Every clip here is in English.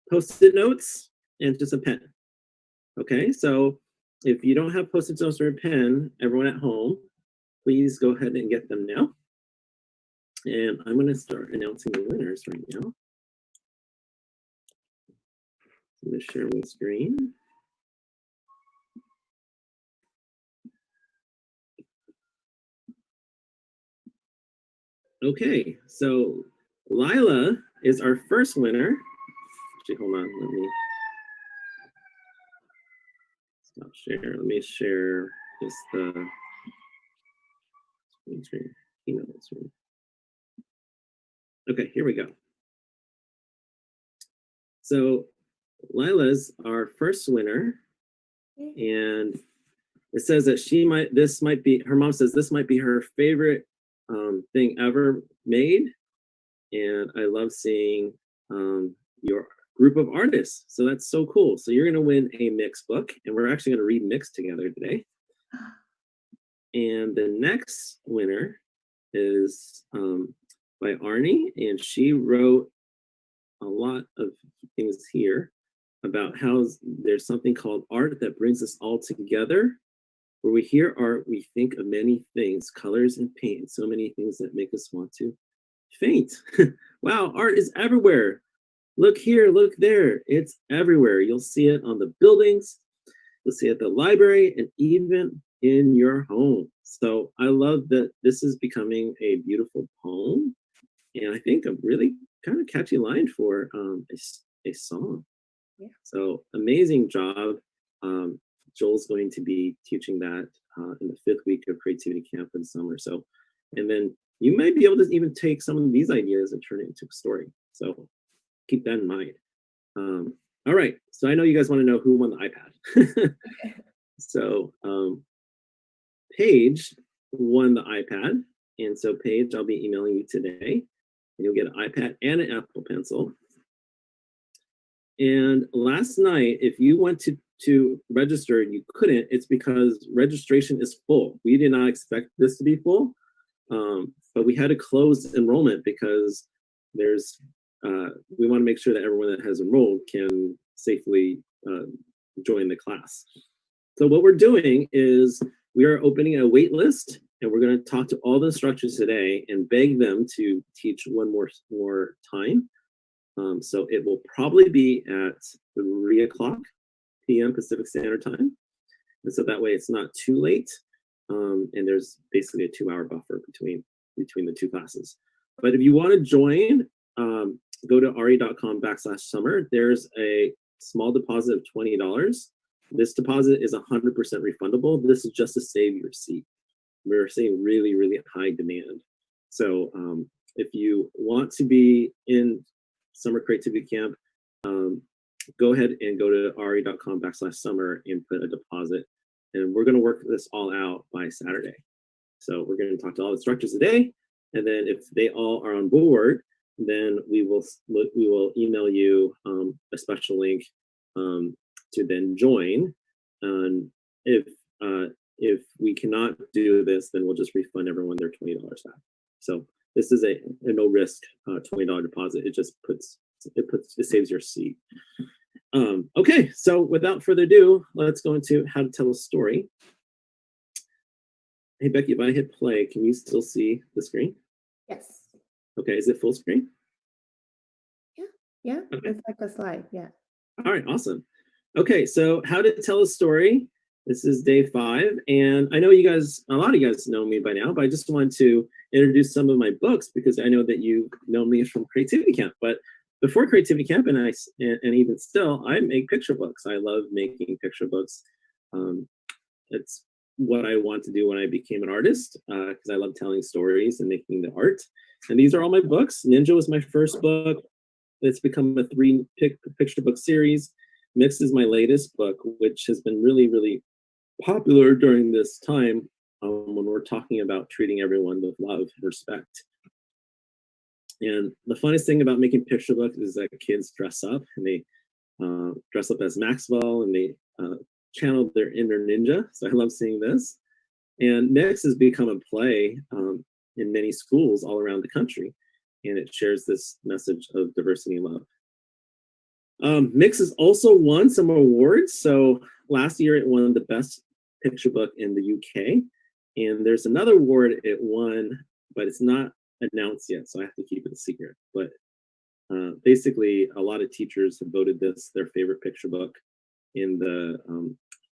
Post-it notes and just a pen. Okay, so if you don't have post-it notes or a pen, everyone at home, please go ahead and get them now. And I'm going to start announcing the winners right now. I'm going to share my screen. Okay, so Lila is our first winner. Actually, hold on, let me stop share. Let me share just the screen. Screen. Okay, here we go. So Lila's our first winner, and it says that her mom says this might be her favorite thing ever made, and I love seeing your group of artists. So that's so cool. So you're gonna win a mix book, and we're actually gonna read mix together today. And the next winner is by Arree, and she wrote a lot of things here about how there's something called art that brings us all together. Where we hear art, we think of many things, colors and paint, and so many things that make us want to faint. Wow, art is everywhere. Look here, look there. It's everywhere. You'll see it on the buildings, you'll see it at the library, and even in your home. So I love that this is becoming a beautiful poem, and I think a really kind of catchy line for a song. Yeah. So amazing job. Joel's going to be teaching that in the 5th week of creativity camp in summer. So, and then you might be able to even take some of these ideas and turn it into a story. So keep that in mind. All right, so I know you guys want to know who won the iPad. So Paige won the iPad. And so Paige, I'll be emailing you today. And you'll get an iPad and an Apple Pencil. And last night, if you went to register and you couldn't, it's because registration is full. We did not expect this to be full, but we had to close enrollment because there's we want to make sure that everyone that has enrolled can safely join the class. So what we're doing is we are opening a wait list, and we're going to talk to all the instructors today and beg them to teach one more time. So it will probably be at 3 o'clock p.m. Pacific Standard Time. And so that way it's not too late. And there's basically a 2-hour buffer between the two classes. But if you want to join, go to arree.com/summer. There's a small deposit of $20. This deposit is 100% refundable. This is just to save your seat. We're seeing really, really high demand. So if you want to be in Summer Creativity Camp, go ahead and go to arree.com/summer and put a deposit. And we're going to work this all out by Saturday. So we're going to talk to all the instructors today, and then if they all are on board, then we will email you a special link to then join. And if we cannot do this, then we'll just refund everyone their $20 back. So this is a no risk $20 deposit. It saves your seat. Okay, so without further ado, let's go into how to tell a story. Hey Becky, if I hit play, can you still see the screen? Yes. Okay, is it full screen? Yeah, okay. It's like a slide, yeah. All right, awesome. Okay, so how to tell a story. This is day 5, and I know you guys, a lot of you guys know me by now, but I just wanted to introduce some of my books because I know that you know me from Creativity Camp. But before Creativity Camp, and even still, I make picture books. I love making picture books. It's what I want to do when I became an artist because I love telling stories and making the art. And these are all my books. Ninja was my first book. It's become a 3 picture book series. Mix is my latest book, which has been really, really popular during this time when we're talking about treating everyone with love and respect. And the funniest thing about making picture books is that kids dress up, and they dress up as Maxwell, and they channel their inner ninja. So I love seeing this. And Mix has become a play in many schools all around the country, and it shares this message of diversity and love. Mix has also won some awards. So last year it won the best picture book in the UK. And there's another award it won, but it's not announced yet, so I have to keep it a secret. But basically, a lot of teachers have voted this their favorite picture book in the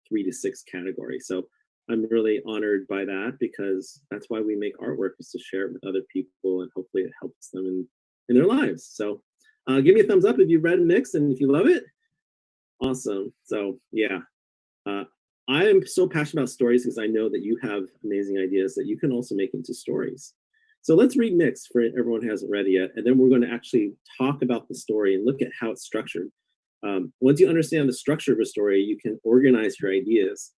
3 to 6 category. So I'm really honored by that because that's why we make artwork, is to share it with other people and hopefully it helps them in their lives. So give me a thumbs up if you've read Mix and if you love it. Awesome. So yeah, I am so passionate about stories because I know that you have amazing ideas that you can also make into stories. So let's read Mix for everyone who hasn't read it yet, and then we're going to actually talk about the story and look at how it's structured. Once you understand the structure of a story, you can organize your ideas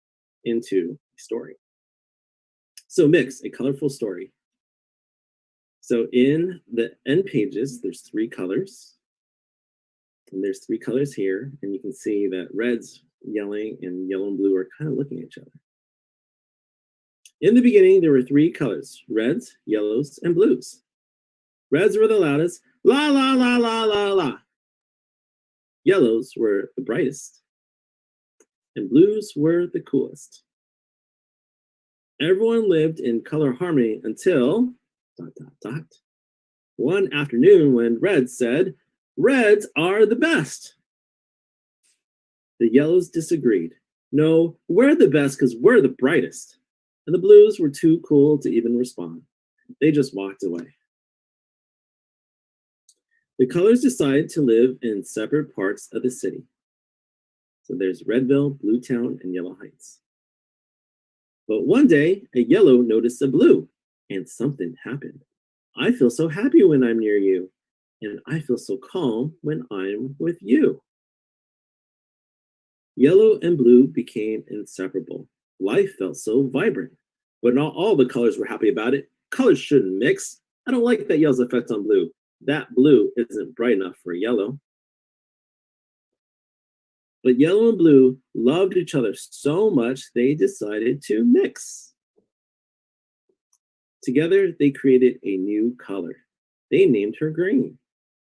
into a story. So Mix, a colorful story. So in the end pages, there's 3 colors. And there's 3 colors here, and you can see that red's yelling and yellow and blue are kind of looking at each other. In the beginning, there were 3 colors, reds, yellows, and blues. Reds were the loudest, la, la, la, la, la, la. Yellows were the brightest, and blues were the coolest. Everyone lived in color harmony until ... one afternoon when Red said, "Reds are the best." The yellows disagreed. "No, we're the best because we're the brightest." And the blues were too cool to even respond. They just walked away. The colors decided to live in separate parts of the city. So there's Redville, Bluetown, and Yellow Heights. But one day, a yellow noticed a blue, and something happened. "I feel so happy when I'm near you, and I feel so calm when I'm with you." Yellow and blue became inseparable. Life felt so vibrant, but not all the colors were happy about it. Colors shouldn't mix. I don't like that yellow's effect on blue. That blue isn't bright enough for yellow. But yellow and blue loved each other so much they decided to mix. Together, they created a new color. They named her green.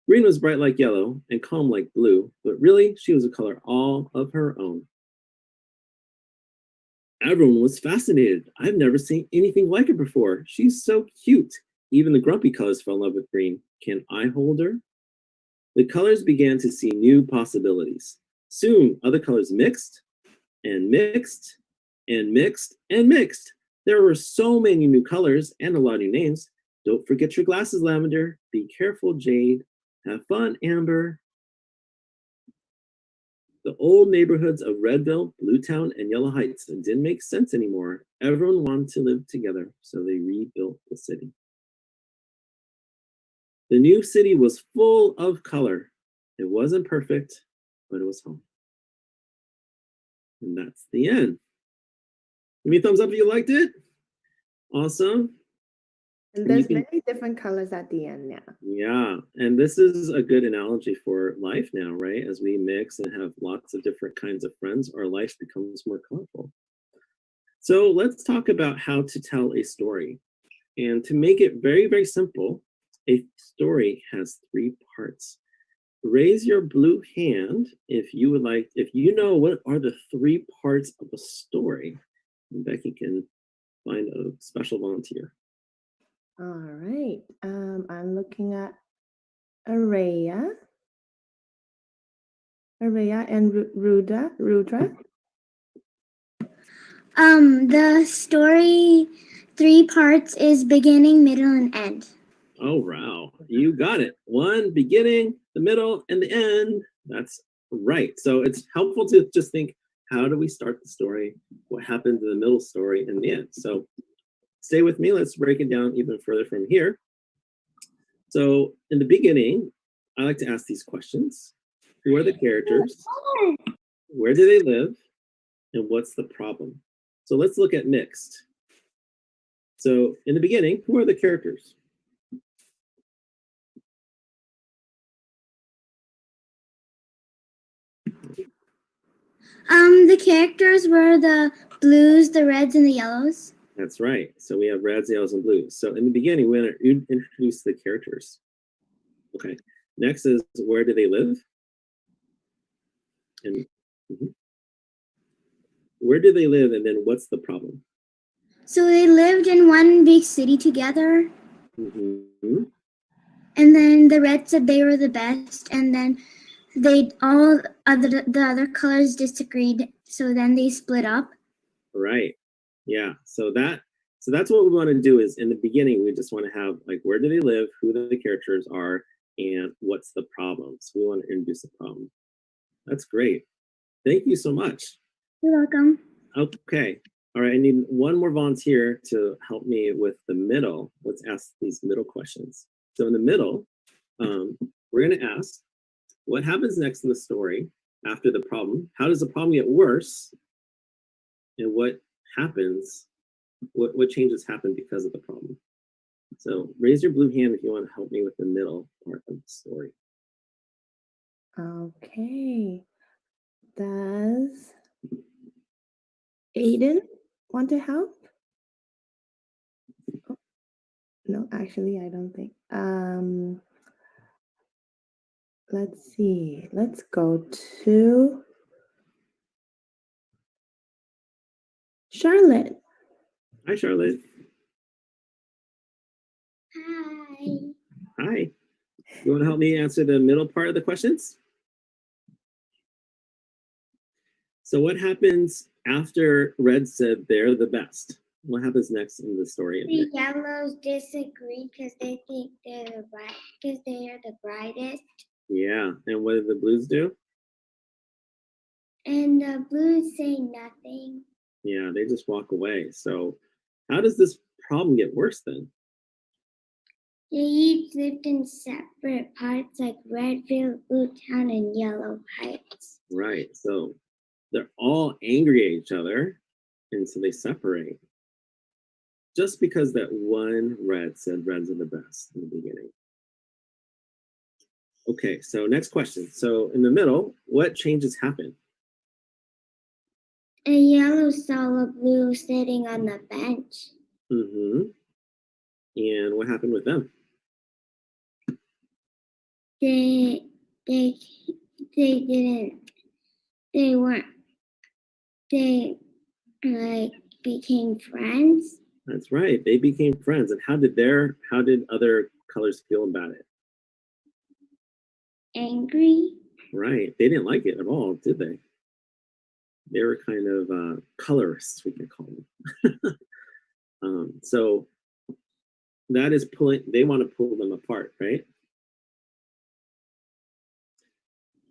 Green was bright like yellow and calm like blue, but really, she was a color all of her own. Everyone was fascinated. "I've never seen anything like her before. She's so cute." Even the grumpy colors fell in love with green. "Can I hold her?" The colors began to see new possibilities. Soon, other colors mixed and mixed and mixed and mixed. There were so many new colors and a lot of new names. Don't forget your glasses, Lavender. Be careful, Jade. Have fun, Amber. The old neighborhoods of Redville, Bluetown, and Yellow Heights didn't make sense anymore. Everyone wanted to live together, so they rebuilt the city. The new city was full of color. It wasn't perfect, but it was home. And that's the end. Give me a thumbs up if you liked it. Awesome. And there's many different colors at the end now. Yeah, and this is a good analogy for life now, right? As we mix and have lots of different kinds of friends, our life becomes more colorful. So let's talk about how to tell a story. And to make it very, very simple, a story has 3 parts. Raise your blue hand if you would like, if you know what are the 3 parts of a story. And Becky can find a special volunteer. All right. I'm looking at Arree and Rudra. The story 3 parts is beginning, middle, and end. Oh, wow. You got it. 1, beginning, the middle, and the end. That's right. So it's helpful to just think, how do we start the story? What happened in the middle story and the end? So stay with me. Let's break it down even further from here. So in the beginning, I like to ask these questions. Who are the characters? Where do they live? And what's the problem? So let's look at mixed. So in the beginning, who are the characters? The characters were the blues, the reds, and the yellows. That's right. So we have reds, yellows, and blues. So in the beginning, we're going to introduce the characters. Okay. Next is, where do they live? And mhm. Where do they live, and then what's the problem? So they lived in one big city together, Mm-hmm. and then the red said they were the best, and then the other colors disagreed, so then they split up. Right. Yeah. So that's what we want to do is in the beginning, we just want to have like where do they live, who the characters are, and what's the problem. So we want to introduce a problem. That's great. Thank you so much. You're welcome. Okay. All right. I need one more volunteer to help me with the middle. Let's ask these middle questions. So in the middle, we're going to ask what happens next in the story after the problem? How does the problem get worse? And what happens? What changes happen because of the problem? So raise your blue hand if you want to help me with the middle part of the story. Okay. Does Aiden want to help? Oh, no, actually, I don't think. Let's see. Let's go to Charlotte. Hi, Charlotte. Hi. Hi. You want to help me answer the middle part of the questions? So what happens after Red said they're the best? What happens next in the story? The yellows disagree because they think they're because they are the brightest. Yeah. And what did the blues do? And the blues say nothing. Yeah, they just walk away. So how does this problem get worse then? They each lived in separate parts like Redfield, Blue Town, and Yellow Heights. Right. So they're all angry at each other, and so they separate. Just because that one Red said Reds are the best in the beginning. Okay, so next question. So in the middle, what changes happen? A yellow saw a blue sitting on the bench. Mm-hmm. And what happened with them? They didn't. They weren't. They like became friends. That's right. They became friends. And how did other colors feel about it? Angry. Right. They didn't like it at all, did they? They were kind of colorists, we could call them. So that is pulling, they want to pull them apart, right?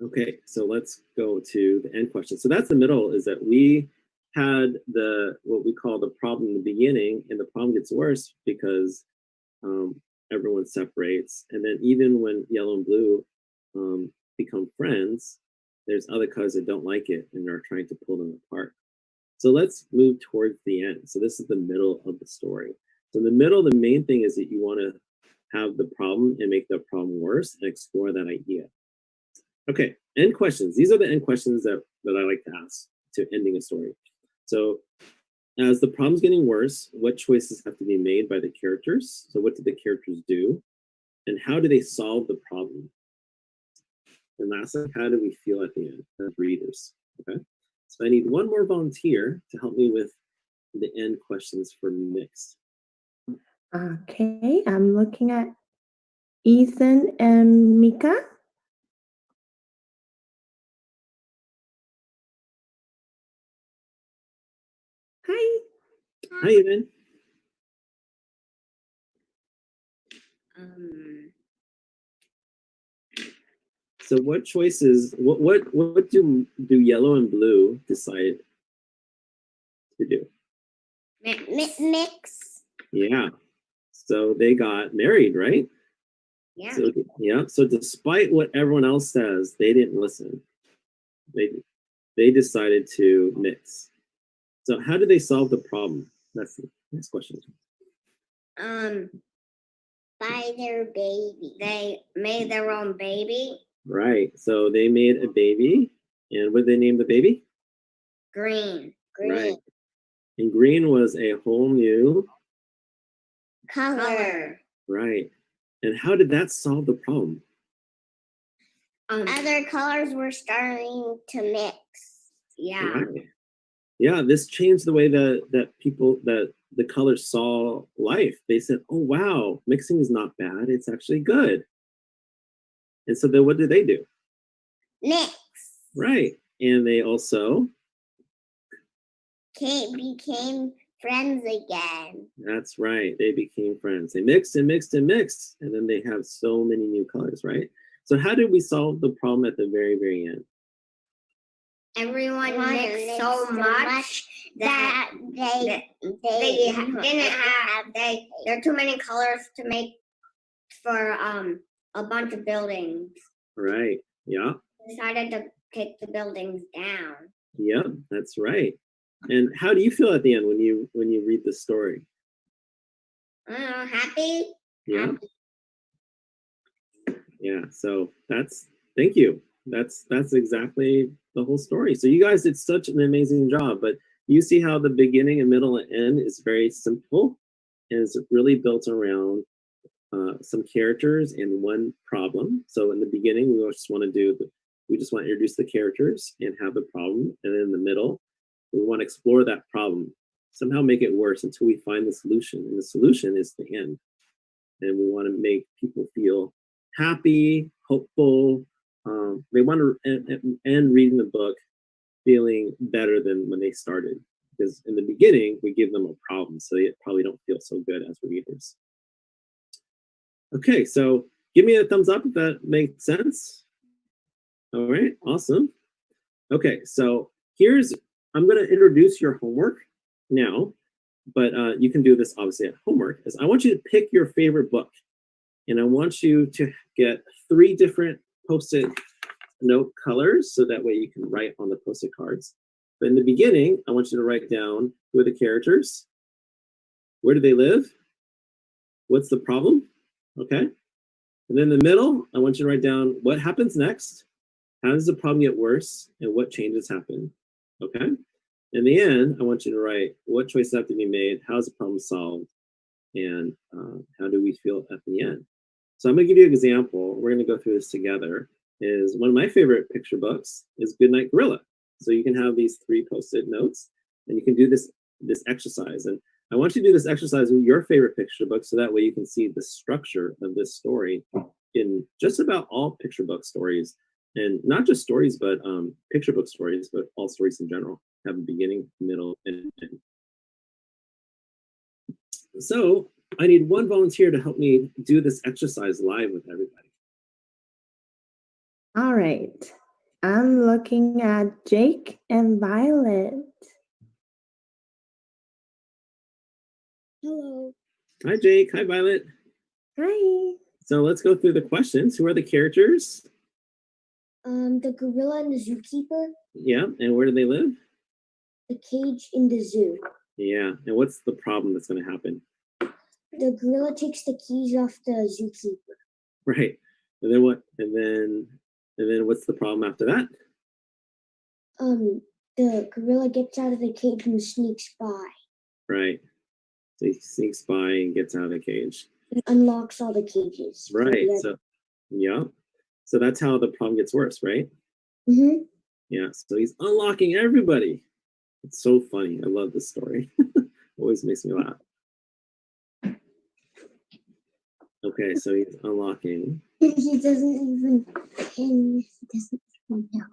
Okay, so let's go to the end question. So that's the middle, is that we had what we call the problem in the beginning, and the problem gets worse because everyone separates. And then even when yellow and blue become friends, there's other colors that don't like it and are trying to pull them apart. So let's move towards the end. So this is the middle of the story. So in the middle, the main thing is that you want to have the problem and make the problem worse and explore that idea. Okay, end questions. These are the end questions that I like to ask to ending a story. So as the problem's getting worse, what choices have to be made by the characters? So what did the characters do? And how do they solve the problem? And lastly, how do we feel at the end as readers? Okay, so I need one more volunteer to help me with the end questions for mixed. Okay, I'm looking at Ethan and Mika. Hi. Hi, Evan. So what choices, what do yellow and blue decide to do? Mix. Yeah. So they got married, right? Yeah. So yeah. So despite what everyone else says, they didn't listen. They decided to mix. So how did they solve the problem? That's the next question. By their baby. They made their own baby. Right. So they made a baby, and what did they name the baby? Green. Right. And green was a whole new Color. Right. And how did that solve the problem? other colors were starting to mix. Yeah. Right. Yeah, this changed the way that the colors saw life. They said, "Oh wow, mixing is not bad. It's actually good." And so then what did they do? Mix. Right. And they also, Became friends again. that's right, they became friends. They mixed and mixed and mixed, and then they have so many new colors, right? So how did we solve the problem at the very, very end? Everyone mixed so much that they didn't have there are too many colors to make for a bunch of buildings. Right. Yeah. Decided to take the buildings down. Yeah, that's right. And how do you feel at the end when you read the story? Happy. Yeah. Happy. Yeah. So thank you. That's exactly the whole story. So you guys did such an amazing job, but you see how the beginning and middle and end is very simple and is really built around some characters and one problem. So in the beginning, we just want to introduce the characters and have the problem, and then in the middle, we want to explore that problem, somehow make it worse until we find the solution, and the solution is the end. And we want to make people feel happy, hopeful. They want to end reading the book feeling better than when they started, because in the beginning we give them a problem, so they probably don't feel so good as readers. Okay, so give me a thumbs up if that makes sense. All right, awesome. Okay, so I'm going to introduce your homework now, but you can do this obviously at homework. I want you to pick your favorite book, and I want you to get 3 different Post-it note colors, so that way you can write on the Post-it cards. But in the beginning, I want you to write down who are the characters, where do they live, what's the problem, okay? And then in the middle, I want you to write down what happens next, how does the problem get worse, and what changes happen, okay? In the end, I want you to write what choices have to be made, how is the problem solved, and how do we feel at the end. So I'm going to give you an example. We're going to go through this together. Is one of my favorite picture books is Goodnight Gorilla. So you can have these 3 Post-it notes, and you can do this exercise. And I want you to do this exercise with your favorite picture book, so that way you can see the structure of this story in just about all picture book stories, and not just stories, but picture book stories, but all stories in general have a beginning, middle, and end. So I need one volunteer to help me do this exercise live with everybody. All right. I'm looking at Jake and Violet. Hello. Hi, Jake. Hi, Violet. Hi. So let's go through the questions. Who are the characters? The gorilla and the zookeeper. Yeah, and where do they live? The cage in the zoo. Yeah, and what's the problem that's going to happen? The gorilla takes the keys off the zookeeper. Right. And then what? And then what's the problem after that? The gorilla gets out of the cage and sneaks by. Right. So he sneaks by and gets out of the cage. It unlocks all the cages. Right. So yeah. So that's how the problem gets worse, right? Mm-hmm. Yeah. So he's unlocking everybody. It's so funny. I love this story. Always makes me laugh. Okay, so he's unlocking. He doesn't even know.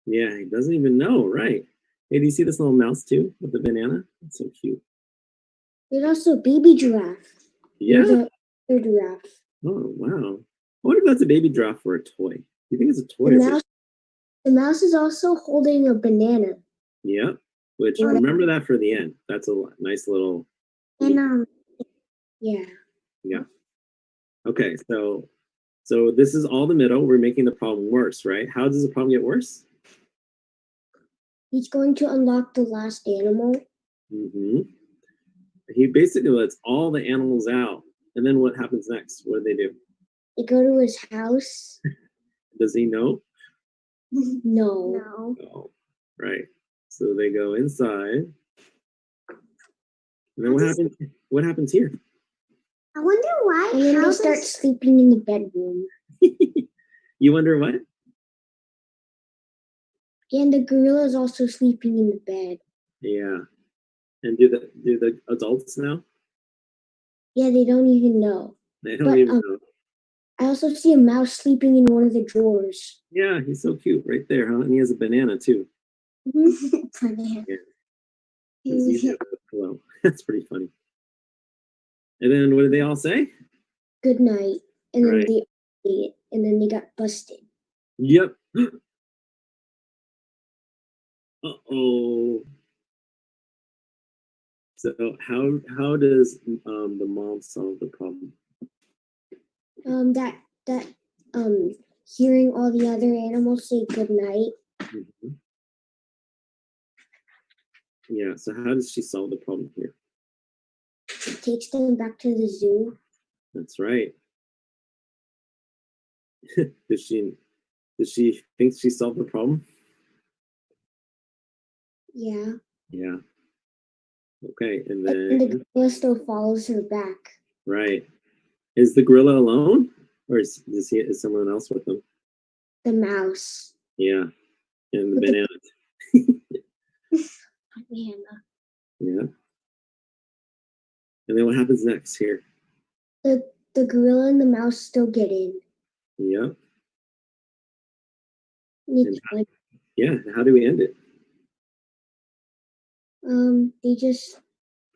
Yeah, he doesn't even know, right? Hey, do you see this little mouse too with the banana? It's so cute. There's also a baby giraffe. Yeah. The giraffe. Oh, wow. I wonder if that's a baby giraffe or a toy. Do you think it's a toy? The mouse is also holding a banana. Yeah, which remember that for the end. That's a nice little. And yeah. Yeah. Okay, so this is all the middle. We're making the problem worse, right? How does the problem get worse? He's going to unlock the last animal. Mm-hmm. He basically lets all the animals out. And then what happens next? What do they do? They go to his house. Does he know? No. No. Right. So they go inside. And then what happens here? I wonder why. And then they start sleeping in the bedroom. You wonder what? And the gorilla is also sleeping in the bed. Yeah. And do the adults know? Yeah, they don't even know. They don't But even know. I also see a mouse sleeping in one of the drawers. Yeah, he's so cute right there, huh? And he has a banana too. Banana. Yeah. He's using it as a pillow. That's pretty funny. And then what did they all say? Good night. And then Right. they ate it, and then they got busted. Yep. Uh-oh. So how does the mom solve the problem? That hearing all the other animals say good night. Mhm. Yeah, so how does she solve the problem here? Takes them back to the zoo. That's right. Does she think she solved the problem? Yeah. Yeah. Okay, and And the then gorilla still follows her back. right. Is the gorilla alone? Or is someone else with him? The mouse. Yeah. And the With banana. Banana. Yeah. And then what happens next here? The gorilla and the mouse still get in. Yep. It's funny. Yeah. How do we end it?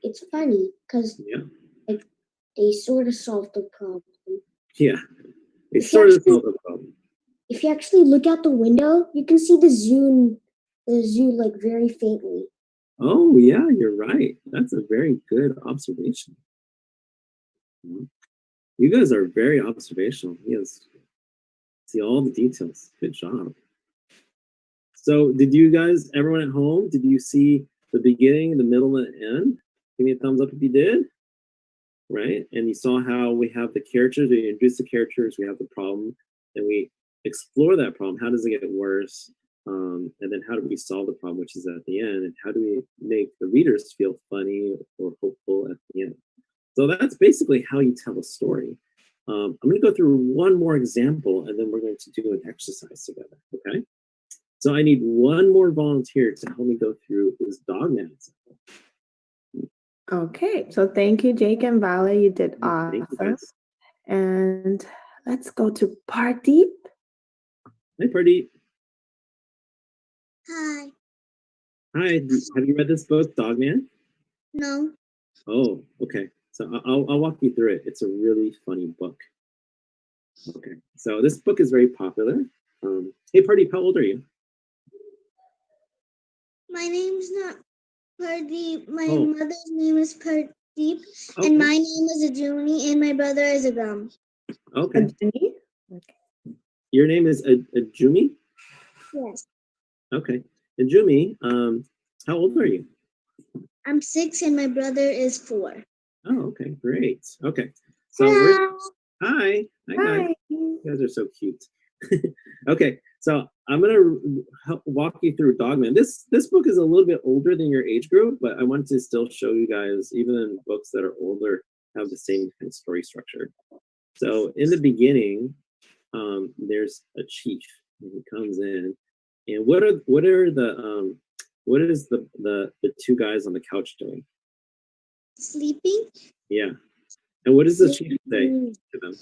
It's funny because Yeah. they sort of solved the problem. Yeah. They If you sort of actually- solved the problem. If you actually look out the window, you can see the zoo like very faintly. Oh yeah, you're right. That's a very good observation. You guys are very observational. Yes. See all the details. Good job. So did you guys, everyone at home, did you see the beginning, the middle, and the end? Give me a thumbs up if you did. Right? And you saw how we have the characters, we introduce the characters, we have the problem, and we explore that problem. How does it get worse? And then how do we solve the problem, which is at the end? And how do we make the readers feel funny or hopeful at the end? So that's basically how you tell a story. I'm going to go through one more example, and then we're going to do an exercise together, okay? So I need one more volunteer to help me go through this Dogman example. Okay, so thank you, Jake and Violet. You did Thank you, awesome. guys. And let's go to Pardeep. Hi, Pardeep. Hi. Hi, have you read this book, Dogman? No. Oh, okay. So I'll walk you through it. It's a really funny book. Okay, so this book is very popular. Hey, Pardeep, how old are you? My name's not Pardeep. My Oh. mother's name is Pardeep, Okay. and my name is Ajuni, and my brother is Agam. Okay. Ajuni? Your name is Ajumi? Yes. Okay. Ajumi, how old are you? I'm 6, and my brother is 4. Oh, okay, great. Okay. So hi. Hi, guys. Hi. You guys are so cute. Okay, so I'm gonna walk you through Dogman. This book is a little bit older than your age group, but I wanted to still show you guys, even in books that are older, have the same kind of story structure. So in the beginning, there's a chief, and he comes in, and what is the two guys on the couch doing? Sleeping? Yeah, and what does the chief say to them?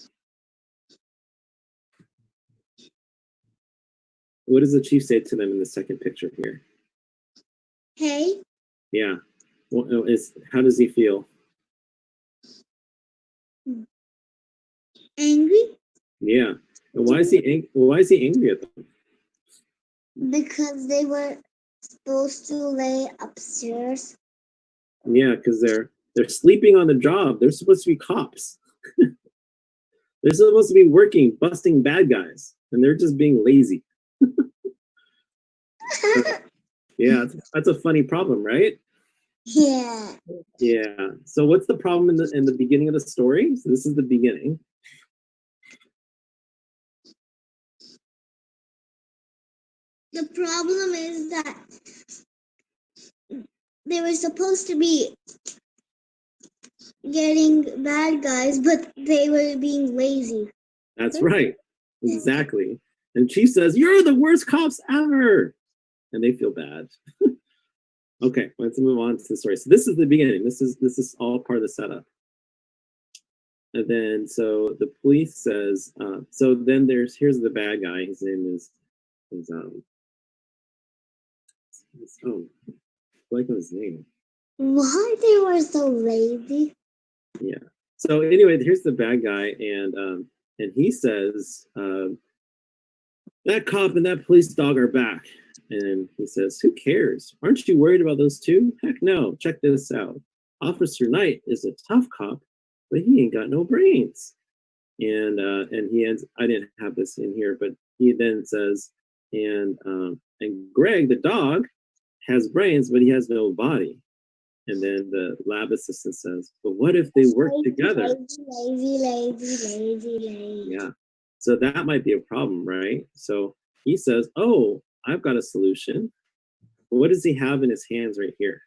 What does the chief say to them in the second picture here? Hey? Yeah. Well, how does he feel? Angry? Yeah. And why is he angry at them? Because they were supposed to lay upstairs. Yeah, because they're sleeping on the job. They're supposed to be cops. They're supposed to be working, busting bad guys, and they're just being lazy. Yeah, that's a funny problem, right? Yeah. Yeah. So what's the problem in the beginning of the story? So this is the beginning. The problem is that they were supposed to be getting bad guys, but they were being lazy. That's right. Exactly. And Chief says, "You're the worst cops ever." and they feel bad. Okay, let's move on to the story. So this is the beginning. This is all part of the setup. And then so the police says, so then here's the bad guy. His name is oh, I like his name. Why they were so lazy? Yeah. So anyway, here's the bad guy, and he says, that cop and that police dog are back. And he says, who cares? Aren't you worried about those two? Heck no. Check this out. Officer Knight is a tough cop, but he ain't got no brains. And he ends. I didn't have this in here, but he then says, and Greg the dog has brains, but he has no body. And then the lab assistant says, but what if they work together? Lazy. Yeah. So that might be a problem, right? So he says, oh, I've got a solution. What does he have in his hands right here?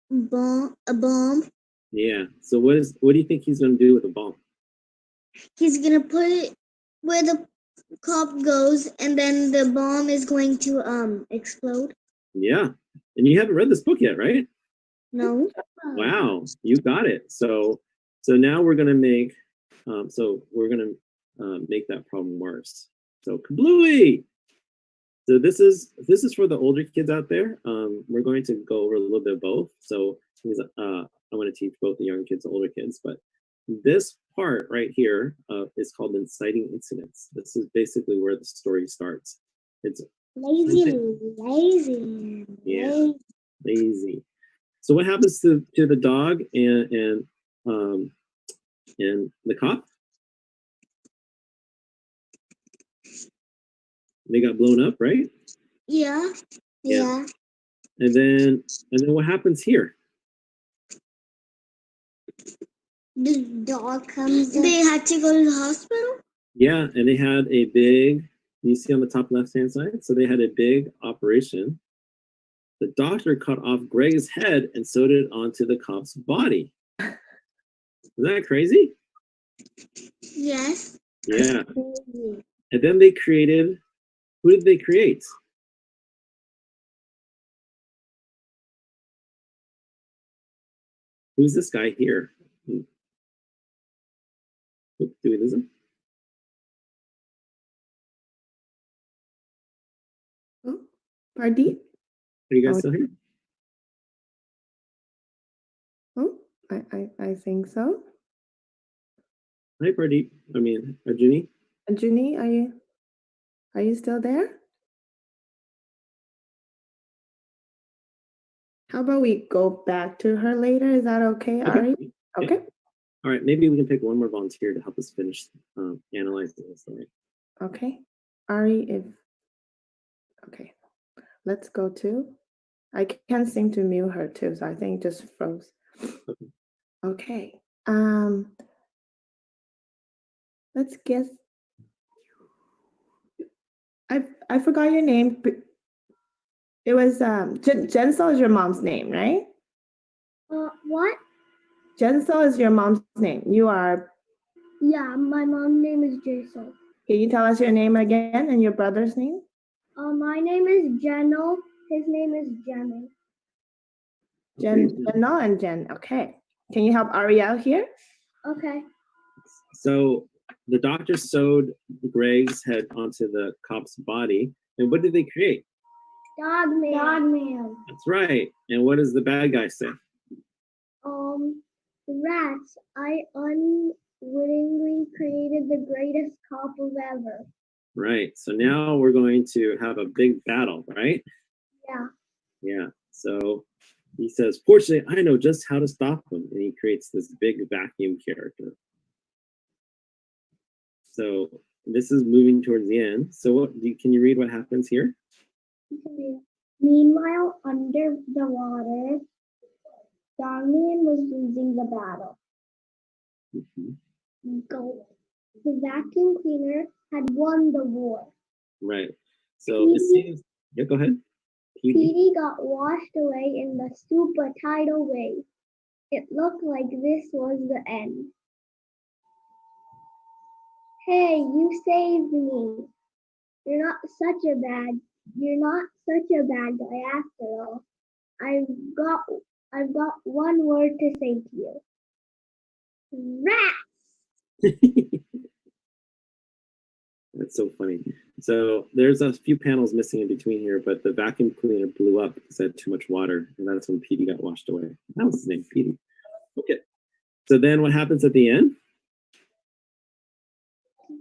A bomb. Yeah. So what do you think he's going to do with a bomb? He's gonna put it where the cop goes, and then the bomb is going to explode. Yeah. And you haven't read this book yet, right? No. Wow, you got it. So now we're gonna make make that problem worse. So kablooey. So this is for the older kids out there. We're going to go over a little bit of both. So I want to teach both the young kids and older kids, but this part right here is called inciting incidents. This is basically where the story starts. It's Lazy. Yeah, lazy. So what happens to the dog and the cop? They got blown up, right? Yeah. And then what happens here? The dog comes. They had to go to the hospital. Yeah, and they had a big. You see on the top left-hand side? So they had a big operation. The doctor cut off Greg's head and sewed it onto the cop's body. Isn't that crazy? Yes. Yeah. And then they created. Who did they create? Who's this guy here? Oop, do we lose him? Oh, pardon? Are you guys still here? Oh, I think so. Hi, Pradeep. I mean, Arjuni. Junie, are you still there? How about we go back to her later? Is that okay, Ari? Okay. All right, maybe we can pick one more volunteer to help us finish analyzing this. All right. Okay. Ari, okay. Let's go to. I can't seem to mute her too, so I think it just froze. Okay. Let's guess. I forgot your name. It was Jensel is your mom's name, right? What? Jensel is your mom's name. You are. Yeah, my mom's name is Jason. Can you tell us your name again and your brother's name? My name is Jeno. His name is Jenny. Jenno and Jen. Okay. Can you help Ari out here? Okay. So the doctor sewed Greg's head onto the cop's body, and what did they create? Dog man. That's right. And what does the bad guy say? Rats, I unwittingly created the greatest cop of ever. Right. So now we're going to have a big battle, right? Yeah. Yeah. So he says, fortunately, I know just how to stop him. And he creates this big vacuum character. So this is moving towards the end. So can you read what happens here? Meanwhile, under the water, Dogman was losing the battle. The vacuum cleaner had won the war. Right. So it seems. Yeah, go ahead. Petey got washed away in the super tidal wave. It looked like this was the end. Hey, you saved me. You're not such a bad You're not such a bad guy after all. I've got I've got one word to say to you. Rat! That's so funny. So there's a few panels missing in between here, but the vacuum cleaner blew up because it had too much water, and that's when Petey got washed away. That was his name, Petey. Okay. So then what happens at the end?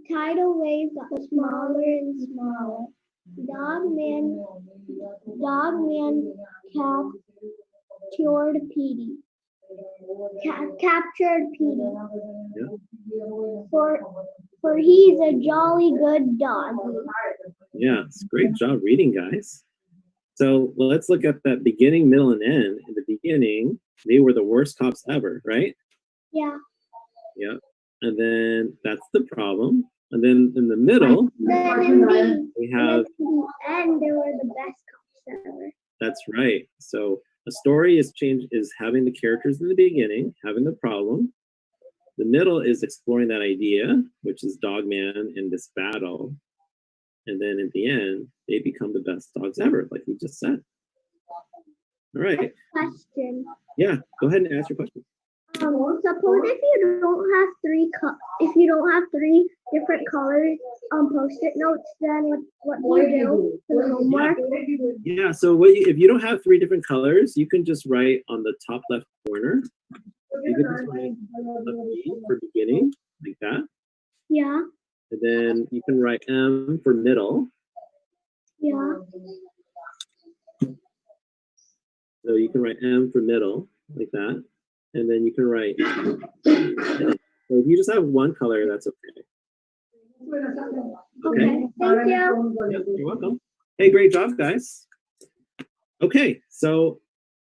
Tidal waves got smaller and smaller. Dogman captured Petey. Captured Petey. Yeah. For he's a jolly good dog. Yeah, it's great job reading, guys. So let's look at that beginning, middle, and end. In the beginning, they were the worst cops ever, right? Yeah. Yeah. And then that's the problem. And then in the middle, Then in the we have, end, they were the best cops ever. that's right. So a story is having the characters in the beginning, having the problem. The middle is exploring that idea, which is Dogman in this battle. And then at the end, they become the best dogs ever, like we just said. All right. Question. Yeah, go ahead and ask your question. Suppose if you don't have three different colors on Post-it notes, then what do you do for the homework? Yeah, so if you don't have three different colors, you can just write on the top left corner. You can just write a B for beginning, like that. Yeah. And then you can write M for middle. Yeah. So you can write M for middle, like that. And then you can write. So if you just have one color, that's okay. Okay. Thank you. Yep, you're welcome. Hey, great job, guys. Okay, so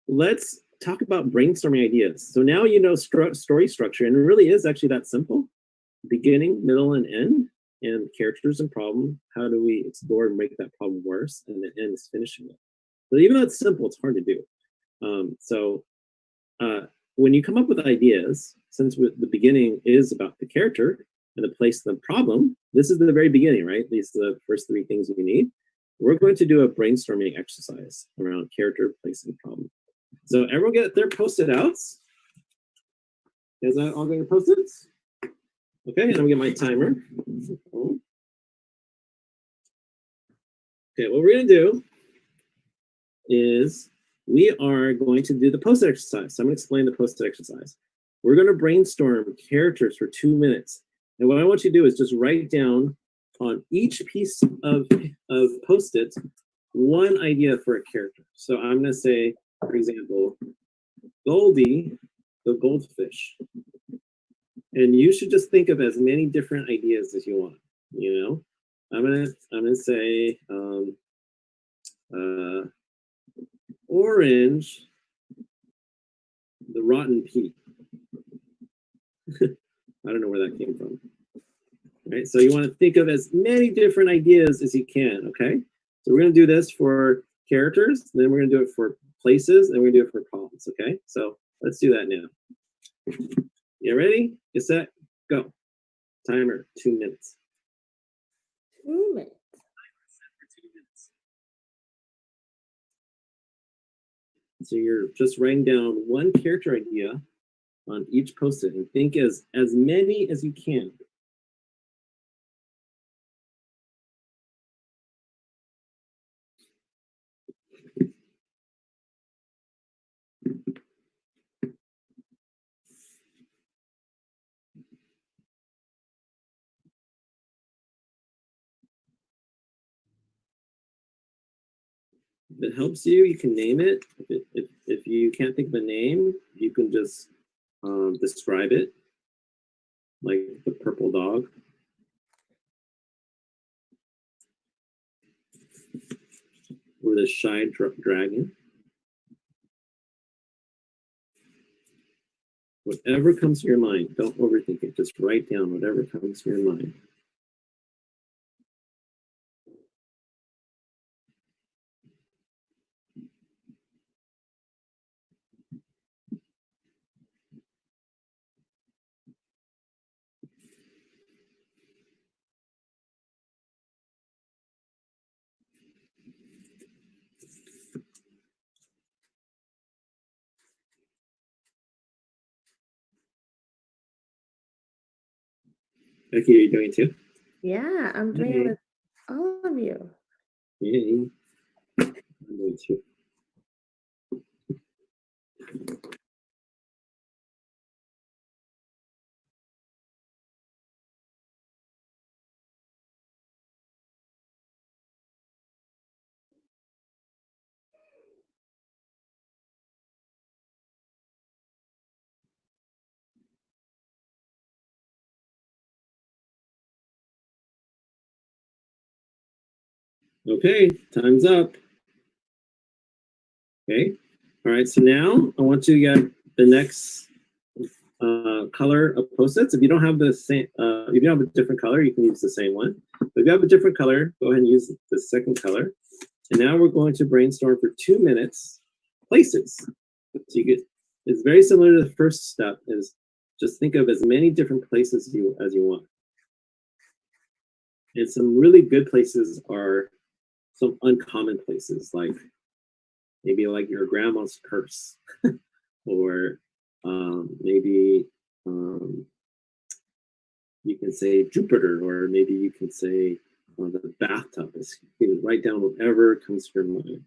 let's talk about brainstorming ideas. So now you know story structure, and it really is actually that simple. Beginning, middle, and end, and characters and problem. How do we explore and make that problem worse? And the end is finishing it. So even though it's simple, it's hard to do. When you come up with ideas, since the beginning is about the character and the place of the problem, this is the very beginning, right? These are the first three things you need. We're going to do a brainstorming exercise around character, place, and problem. So everyone get their Post-it outs. Is that all got your Post-its? Okay, and I'm gonna get my timer. Okay, what we're gonna do is we are going to do the Post-it exercise. So I'm gonna explain the Post-it exercise. We're gonna brainstorm characters for 2 minutes. And what I want you to do is just write down on each piece of Post-it one idea for a character. So I'm gonna say, for example, Goldie, the goldfish. And you should just think of as many different ideas as you want, you know? I'm gonna say Orange, the rotten pea. I don't know where that came from. Right, so you want to think of as many different ideas as you can, okay? So we're gonna do this for characters, then we're gonna do it for places, and we're gonna do it for problems, okay? So let's do that now. You ready? Get set, go. Timer, 2 minutes. 2 minutes. So you're just writing down one character idea on each Post-it and think as many as you can. If it helps you, you can name it. If you can't think of a name, you can just describe it, like the purple dog. Or the shy dragon. Whatever comes to your mind, don't overthink it. Just write down whatever comes to your mind. Becky, are you doing it too? Yeah, I'm doing it with all of you. Yay. I'm doing it too. Okay, time's up. Okay. All right, so now I want you to get the next color of post-its. If you don't have the same, if you don't have a different color, you can use the same one. But if you have a different color, go ahead and use the second color. And now we're going to brainstorm for 2 minutes places. So you get, it's very similar to the first step, is just think of as many different places as you want. And some really good places are some uncommon places, like maybe like your grandma's purse, or maybe you can say Jupiter, or maybe you can say the bathtub. You can write down whatever comes to your mind.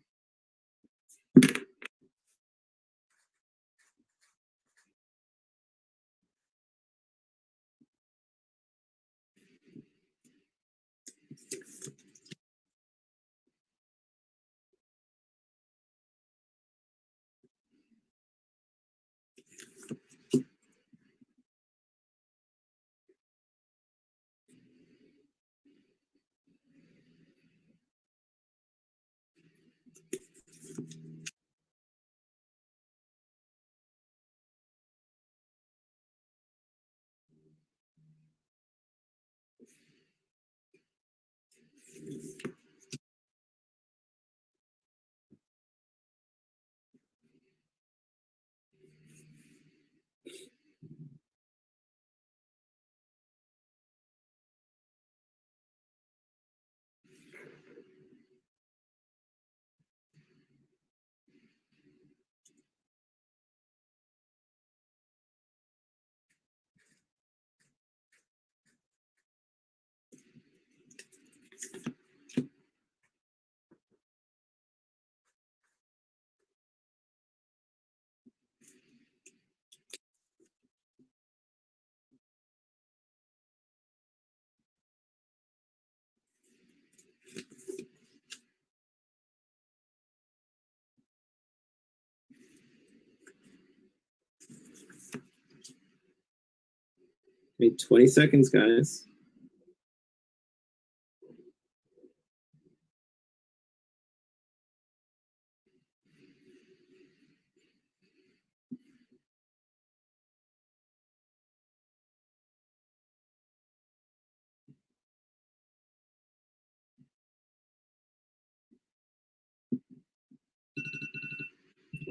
Okay, 20 seconds, guys.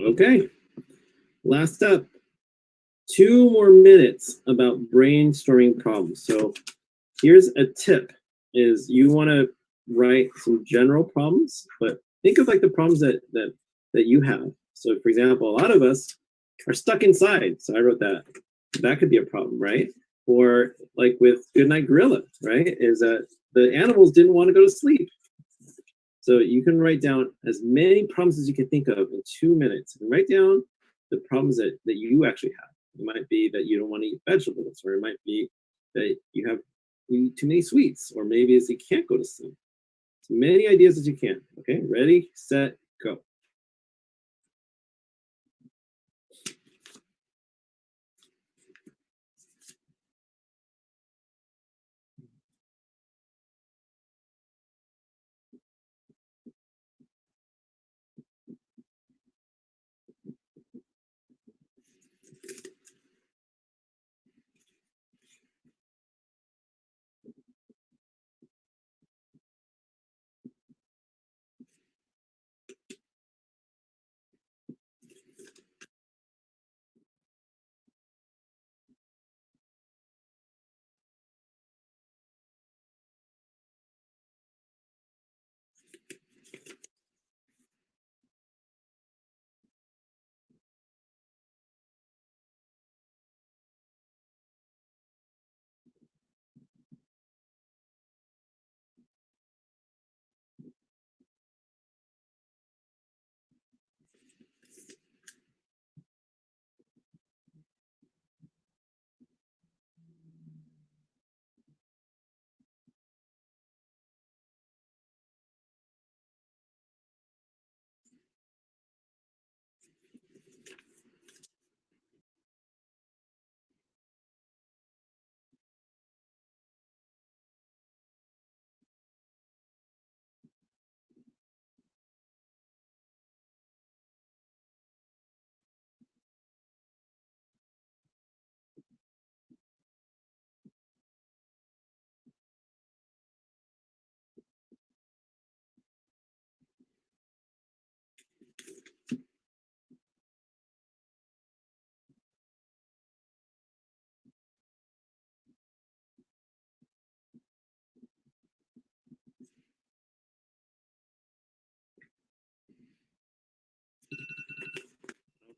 Okay, last up. 2 more minutes about brainstorming problems. So here's a tip, is you want to write some general problems, but think of like the problems that you have. So for example, a lot of us are stuck inside. So I wrote that. That could be a problem, right? Or like with Goodnight Gorilla, right? Is that the animals didn't want to go to sleep. So you can write down as many problems as you can think of in 2 minutes, and write down the problems that you actually have. It might be that you don't want to eat vegetables, or it might be that you eat too many sweets, or maybe it's you can't go to sleep. As many ideas as you can. Okay, ready, set, go.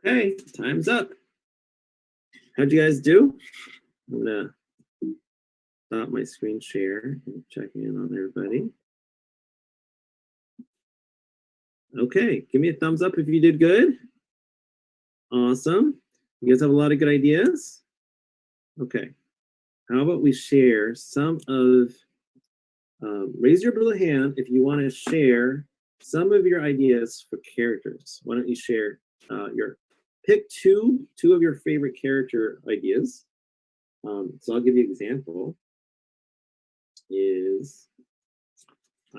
Okay, time's up. How'd you guys do? I'm gonna stop my screen share and check in on everybody. Okay, give me a thumbs up if you did good. Awesome. You guys have a lot of good ideas. Okay, how about we share some of, raise your blue hand if you want to share some of your ideas for characters. Why don't you share pick two of your favorite character ideas. So I'll give you an example.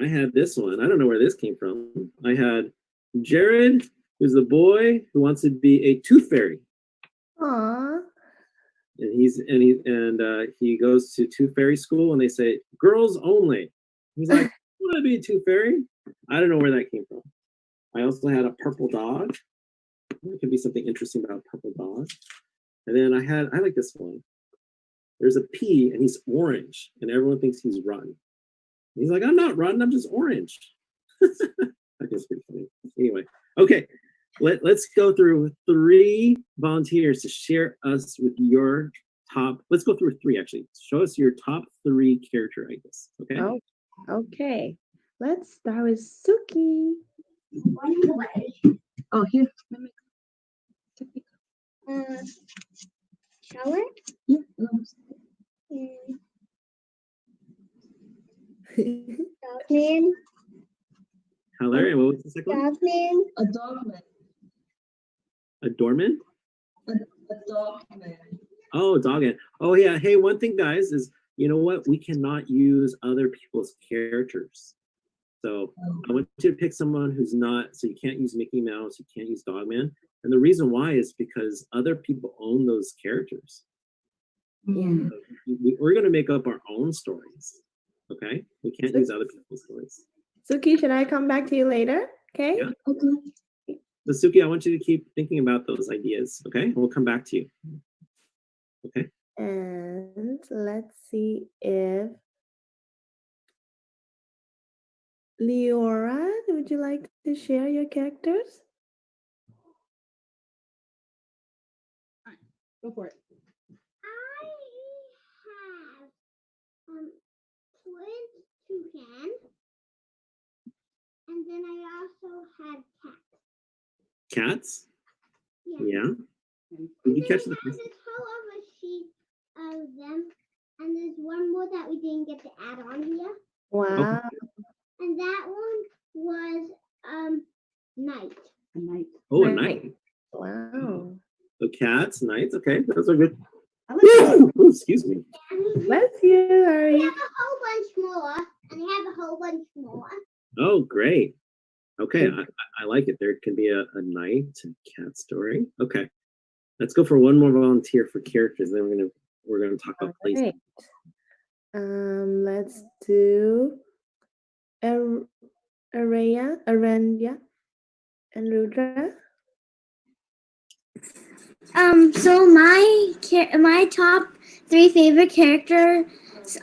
I had this one. I don't know where this came from. I had Jared, who's the boy who wants to be a tooth fairy. Aww. And he goes to tooth fairy school and they say girls only. He's like, I want to be a tooth fairy. I don't know where that came from. I also had a purple dog. There could be something interesting about a purple dog. And then I like this one. There's a P and he's orange and everyone thinks he's rotten. He's like, I'm not rotten, I'm just orange. I think it's pretty funny. Anyway, okay. Let's go through 3 volunteers to share us with your top. Let's go through 3 actually. Show us your top 3 character ideas. Okay. Oh, okay. Let's start with Suki. Oh, here. Shower? Yeah. Dogman. Tyler, and what was the second one? Dogman. A dogman. A doorman? A dogman. Oh, dogman. Oh yeah. Hey, one thing, guys, is you know what? We cannot use other people's characters. So I want you to pick someone who's not. So you can't use Mickey Mouse. You can't use Dogman. And the reason why is because other people own those characters. Yeah. So we're going to make up our own stories. Okay? We can't use other people's stories. Suki, should I come back to you later? Okay. Yeah. Okay. So Suki, I want you to keep thinking about those ideas. Okay? And we'll come back to you. Okay? And let's see if Leora, would you like to share your characters? Go for it. I have twin toucan, and then I also had cats. Cats? Yeah. Yeah. And Did you then catch we the have this whole other sheet of them, and there's one more that we didn't get to add on here, Wow. and that one was night. A night. Oh, a Night. night. Wow. So cats, nights. Okay, those are good. I like Ooh, excuse me. And Bless you, we Arree. have a whole bunch more, and I have a whole bunch more. Oh, great. Okay, I like it. There can be a night and cat story. Okay, let's go for one more volunteer for characters. Then we're gonna talk about places. Right. Let's do Araya, Aranya, and Rudra. So my top 3 favorite characters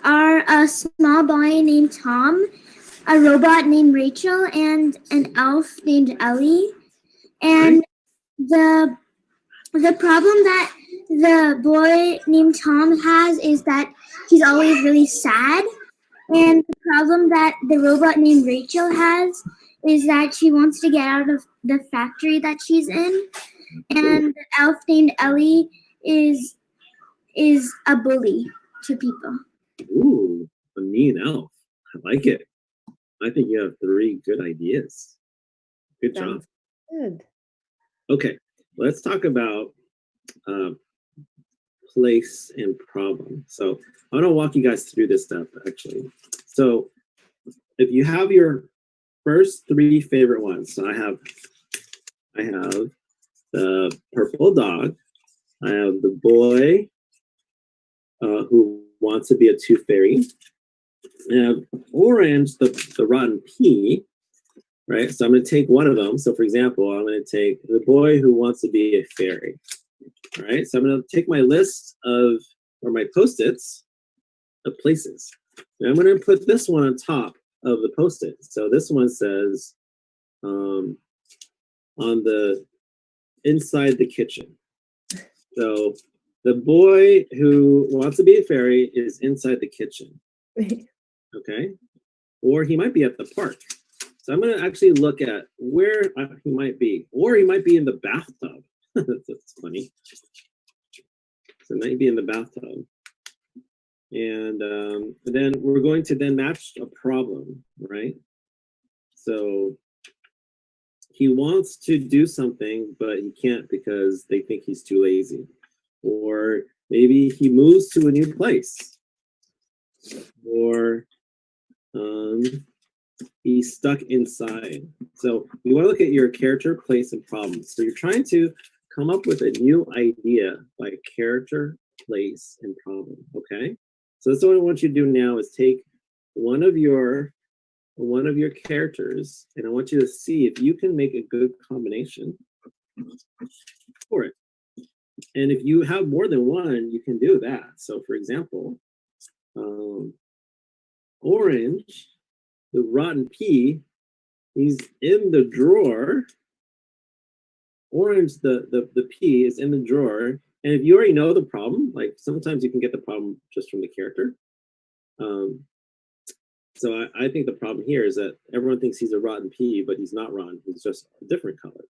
are a small boy named Tom, a robot named Rachel, and an elf named Ellie. And the problem that the boy named Tom has is that he's always really sad. And the problem that the robot named Rachel has is that she wants to get out of the factory that she's in. And the elf named Ellie is a bully to people. Ooh, a mean elf. I like it. I think you have 3 good ideas. Good job. Sounds good. Okay, let's talk about place and problem. So I want to walk you guys through this stuff actually. So if you have your first 3 favorite ones, so I have the purple dog, I have the boy who wants to be a tooth fairy, I have orange, the rotten pea, right? So I'm going to take one of them. So for example, I'm going to take the boy who wants to be a fairy. All right, so I'm going to take my list of, or my Post-its of places. And I'm going to put this one on top of the Post-it. So this one says, on the inside the kitchen. So the boy who wants to be a fairy is inside the kitchen, okay? Or he might be at the park. So I'm gonna actually look at where he might be. Or he might be in the bathtub. That's funny. So he might be in the bathtub. And then we're going to then match a problem, right? So he wants to do something, but he can't because they think he's too lazy. Or maybe he moves to a new place. Or he's stuck inside. So you want to look at your character, place, and problem. So you're trying to come up with a new idea like character, place, and problem, okay? So that's what I want you to do now is take one of your characters, and I want you to see if you can make a good combination for it. And if you have more than one, you can do that. So for example, orange, the rotten pea, he's in the drawer. Orange, the pea is in the drawer. And if you already know the problem, like sometimes you can get the problem just from the character. So I think the problem here is that everyone thinks he's a rotten pea, but he's not rotten. He's just a different color.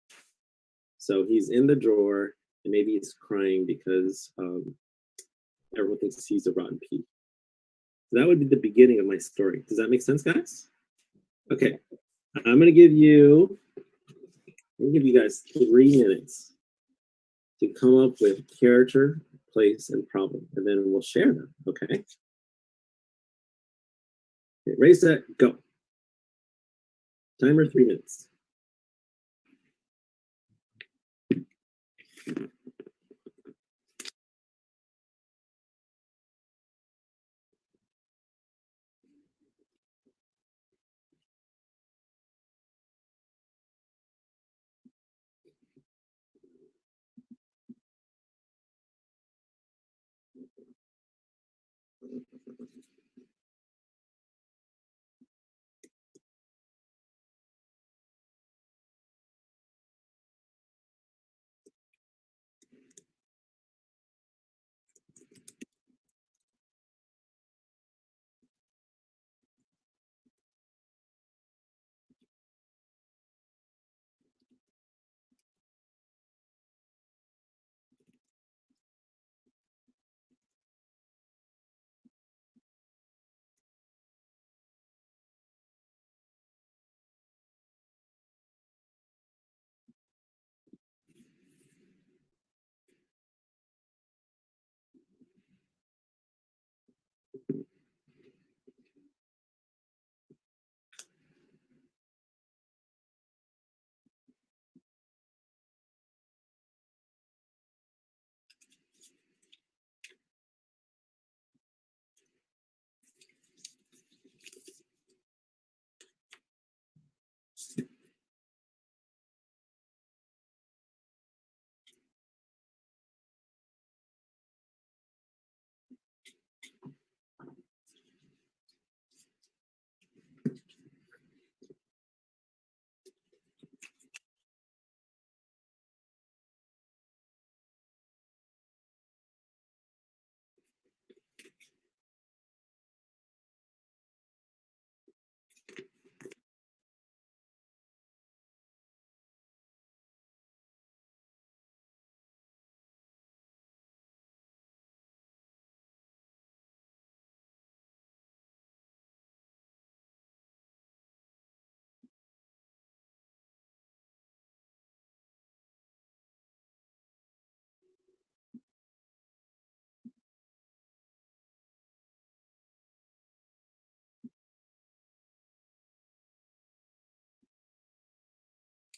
So he's in the drawer, and maybe he's crying because everyone thinks he's a rotten pea. So that would be the beginning of my story. Does that make sense, guys? Okay, I'm gonna give you guys 3 minutes to come up with character, place, and problem, and then we'll share them. Okay. Ready, set, go. Timer 3 minutes.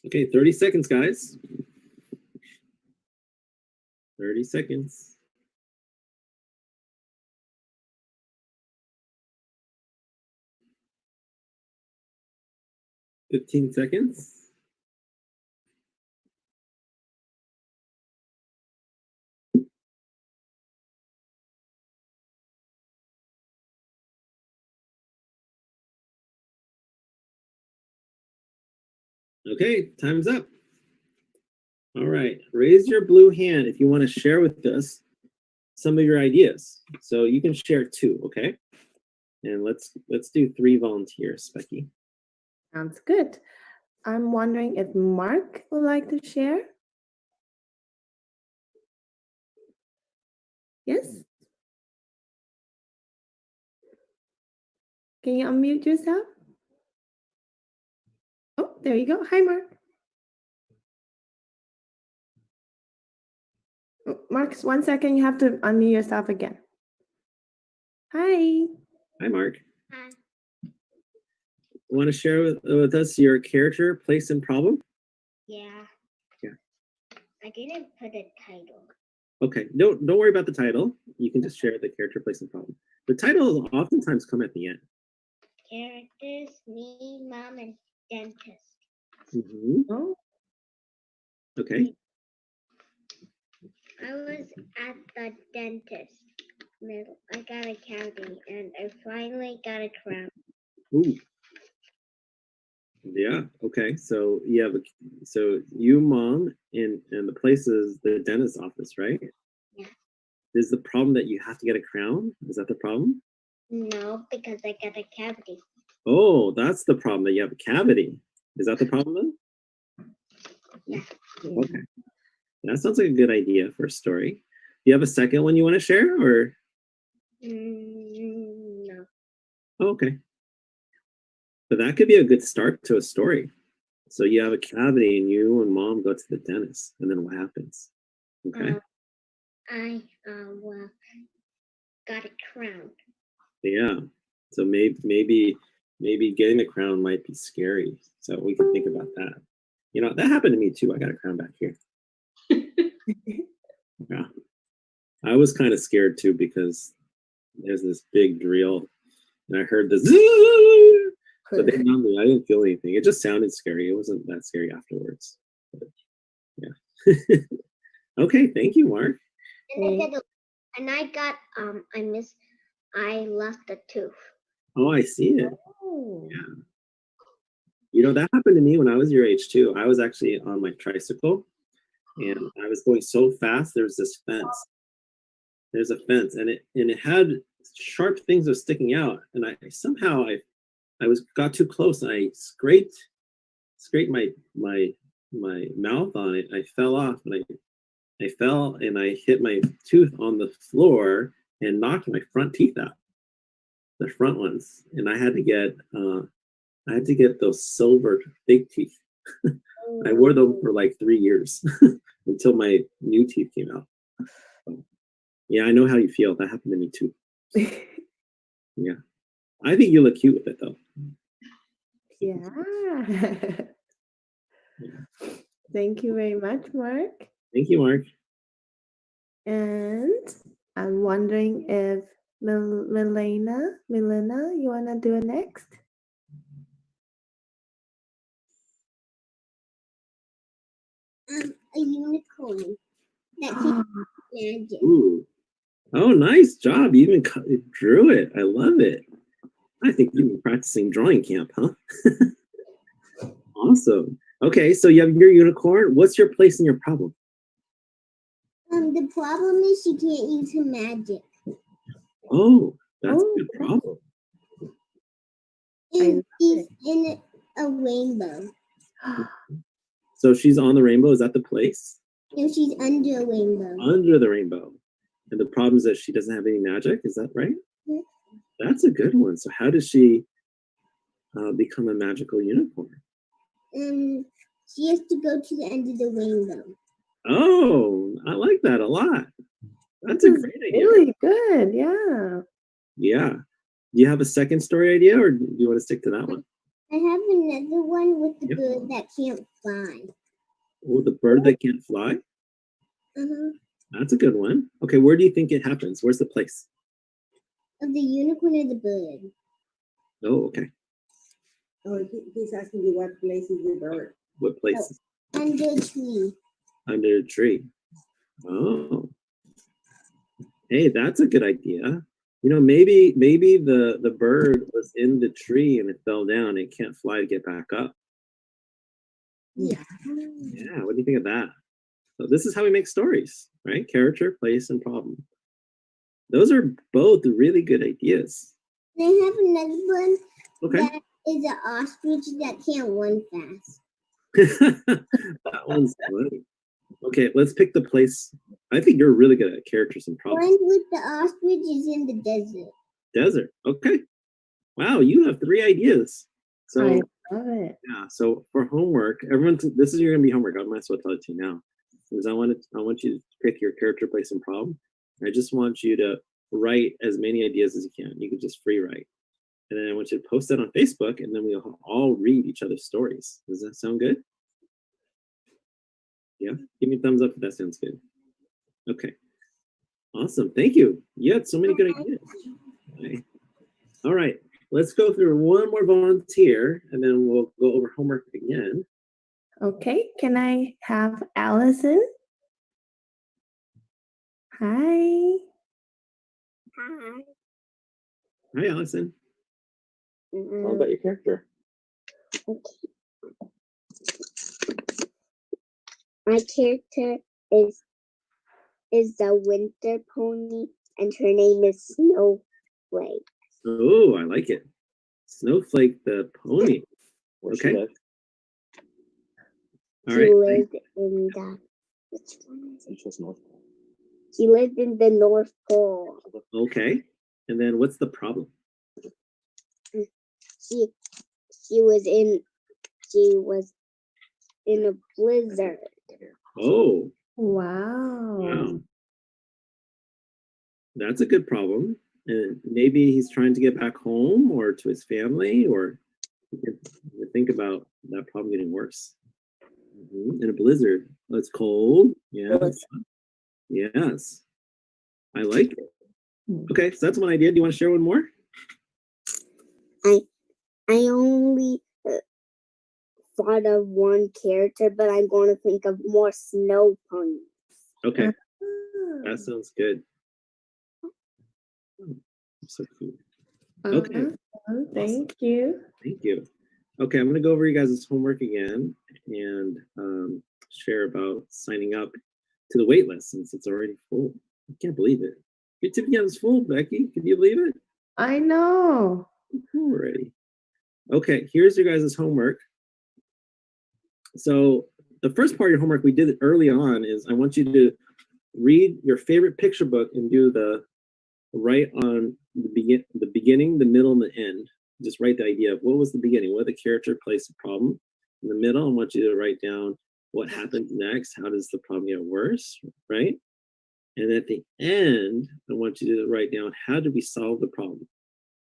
Okay, 30 seconds, guys. 30 seconds. $15 seconds. Okay, time's up. All right, raise your blue hand if you want to share with us some of your ideas. So you can share 2, okay? And let's do 3 volunteers, Becky. Sounds good. I'm wondering if Mark would like to share. Yes? Can you unmute yourself? Oh, there you go. Hi, Mark. Oh, Mark, 1 second. You have to unmute yourself again. Hi. Hi, Mark. Hi. Want to share with us your character, place, and problem? Yeah. Yeah. I didn't put a title. Okay, don't worry about the title. You can just share the character, place, and problem. The titles oftentimes come at the end. Characters, me, mom, and dentist. Oh, Okay. I was at the dentist. I got a cavity, and I finally got a crown. Ooh. Yeah. Okay. So you have so you, mom, and the place is the dentist's office, right? Yeah. Is the problem that you have to get a crown? Is that the problem? No, because I got a cavity. Oh, that's the problem, that you have a cavity. Is that the problem then? Yeah. Okay. That sounds like a good idea for a story. Do you have a second one you want to share, or? No. Oh, okay. But that could be a good start to a story. So you have a cavity and you and mom go to the dentist, and then what happens? Okay. I well, got a crown. Yeah. So maybe getting the crown might be scary. So we can think about that. You know, that happened to me too. I got a crown back here. Yeah. I was kind of scared too because there's this big drill and I heard this, but they numbed me. I didn't feel anything. It just sounded scary. It wasn't that scary afterwards. But, yeah. Okay, thank you, Mark. And I got I lost a tooth. Oh, I see it. oh. Yeah. You know, that happened to me when I was your age too. I was actually on my tricycle and I was going so fast. There's this fence. There's a fence and it had sharp things that were sticking out. And I somehow got too close and I scraped my mouth on it. I fell off and I fell and I hit my tooth on the floor and knocked my front teeth out. The front ones. And I had to get those silver fake teeth. I wore them for like 3 years until my new teeth came out. Yeah, I know how you feel. That happened to me too. Yeah. I think you look cute with it though. Yeah. Thank you very much, Mark. Thank you, Mark. And I'm wondering if Milena, you want to do it next? A unicorn that can magic. Ooh. Oh, nice job. You even drew it. I love it. I think you've been practicing drawing camp, huh? Awesome. Okay, so you have your unicorn. What's your place and your problem? The problem is she can't use her magic. Oh, that's a good problem. And she's in a rainbow. So she's on the rainbow. Is that the place? No, she's under a rainbow. Under the rainbow. And the problem is that she doesn't have any magic. Is that right? Yeah. That's a good one. So how does she become a magical unicorn? She has to go to the end of the rainbow. Oh, I like that a lot. That's a great idea. Really good. Yeah. Yeah. Do you have a second story idea or do you want to stick to that one? I have another one with the Yep. bird that can't fly. Oh, the bird that can't fly? That's a good one. Okay, where do you think it happens? Where's the place? Of the unicorn or the bird? Oh, okay. Oh, he's asking you what place is the bird. What place? Under a tree. Under a tree. Oh. Hey, that's a good idea. You know, maybe the bird was in the tree and it fell down. It can't fly to get back up. Yeah. Yeah, what do you think of that? So this is how we make stories, right? Character, place, and problem. Those are both really good ideas. I have another one Okay. that is an ostrich that can't run fast. That one's funny. Okay, let's pick the place. I think you're really good at characters and One problems. with the ostrich is in the desert. Desert. Okay. Wow, you have 3 ideas. So I love it. yeah, so for homework, everyone, this is gonna be homework. I might as well tell it to you now, because I want you to pick your character, place, and problem. I just want you to write as many ideas as you can. You can just free write, and then I want you to post that on Facebook, and then we'll all read each other's stories. Does that sound good? Yeah, give me a thumbs up if that sounds good. Okay, awesome. Thank you. You had so many good ideas. Okay. All right. Let's go through one more volunteer, and then we'll go over homework again. Okay, can I have Allison? Hi. Hi. Hi, Allison. Tell about your character. My character is the winter pony, and her name is Snowflake. Oh, I like it. Snowflake the pony. Okay. All She right. lived in the. Which one is it? She lived in the North Pole. Okay. And then what's the problem? She was in a blizzard. Oh, Wow. wow. That's a good problem. And maybe he's trying to get back home or to his family, or you can think about that problem getting worse. In a blizzard. Oh, it's cold. Yeah. Yes. I like it. Okay, so that's one idea. Do you want to share one more? I only thought of one character, but I'm going to think of more snow ponies. Okay, that sounds good. Oh, so cool. Okay. Thank you. Thank you. Okay, I'm going to go over you guys' homework again and share about signing up to the wait list since it's already full. I can't believe it. Your ticket is full, Becky. Can you believe it? I know. Full already. Okay, here's your guys' homework. So the first part of your homework we did early on is I want you to read your favorite picture book and do the write on the beginning, the middle, and the end. Just write the idea of what was the beginning, what the character, place, the problem. In the middle, I want you to write down what happens next, how does the problem get worse, right? And at the end, I want you to write down how do we solve the problem.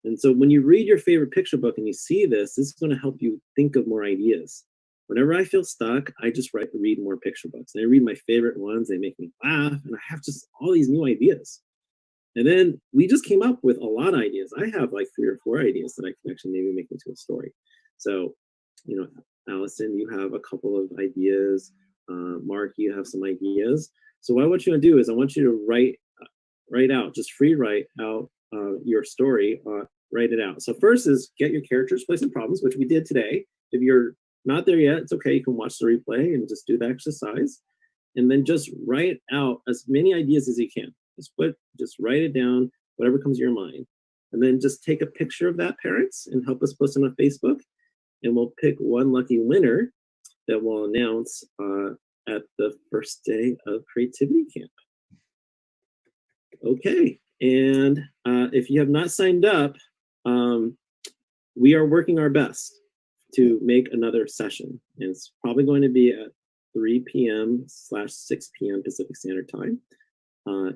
And so when you read your favorite picture book and you see this is going to help you think of more ideas. Whenever I feel stuck, I just read more picture books. And I read my favorite ones, they make me laugh, and I have just all these new ideas. And then we just came up with a lot of ideas. I have like 3 or 4 ideas that I can actually maybe make into a story. So, you know, Allison, you have a couple of ideas. Mark, you have some ideas. So what I want you to do is I want you to write out, just free write out your story, write it out. So first is get your characters, place, and problems, which we did today. If you're not there yet, it's okay. You can watch the replay and just do the exercise. And then just write out as many ideas as you can. Just write it down, whatever comes to your mind. And then just take a picture of that, parents, and help us post it on Facebook. And we'll pick one lucky winner that we'll announce at the first day of Creativity Camp. Okay, and if you have not signed up, we are working our best to make another session. And it's probably going to be at 3 p.m/6 p.m. Pacific Standard Time.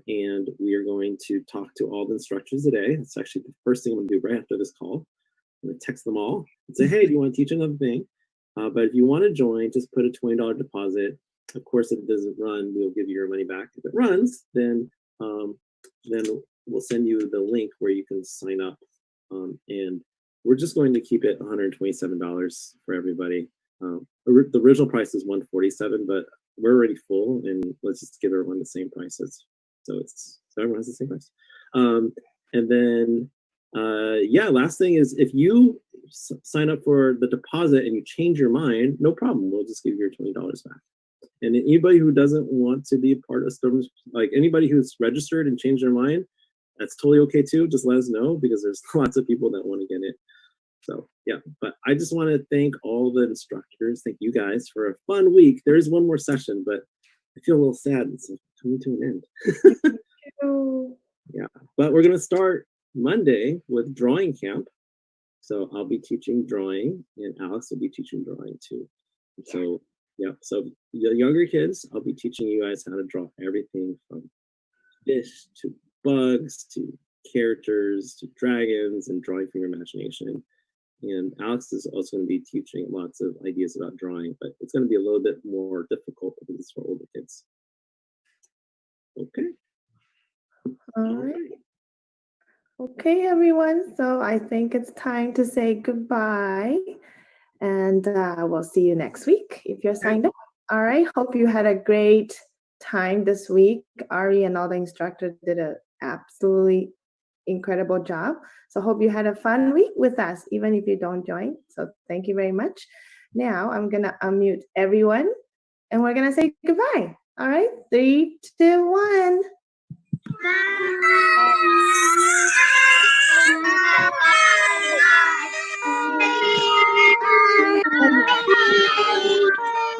And we are going to talk to all the instructors today. It's actually the first thing I'm going to do right after this call. I'm going to text them all and say, hey, do you want to teach another thing? But if you want to join, just put a $20 deposit. Of course, if it doesn't run, we'll give you your money back. If it runs, then we'll send you the link where you can sign up. And we're just going to keep it $127 for everybody. The original price is $147, but we're already full, and let's just give everyone the same prices. So everyone has the same price. And then, yeah, last thing is if you sign up for the deposit and you change your mind, no problem. We'll just give you your $20 back. And anybody who doesn't want to be a part of Storms, like anybody who's registered and changed their mind, that's totally okay too. Just let us know because there's lots of people that want to get it. So yeah, but I just want to thank all the instructors. Thank you guys for a fun week. There is one more session, but I feel a little sad. It's coming to an end. Yeah, but we're gonna start Monday with drawing camp. So I'll be teaching drawing, and Alex will be teaching drawing too. So yeah, so the younger kids, I'll be teaching you guys how to draw everything from fish to bugs to characters to dragons and drawing from your imagination. And Alex is also going to be teaching lots of ideas about drawing, but it's going to be a little bit more difficult because it's for older kids. Okay. All right. Okay, everyone. So I think it's time to say goodbye. And we'll see you next week if you're signed up. All right. Hope you had a great time this week. Arree and all the instructors did an absolutely incredible job. So hope you had a fun week with us, even if you don't join. So thank you very much. Now I'm going to unmute everyone and we're going to say goodbye. All right. 3, 2, 1. Bye.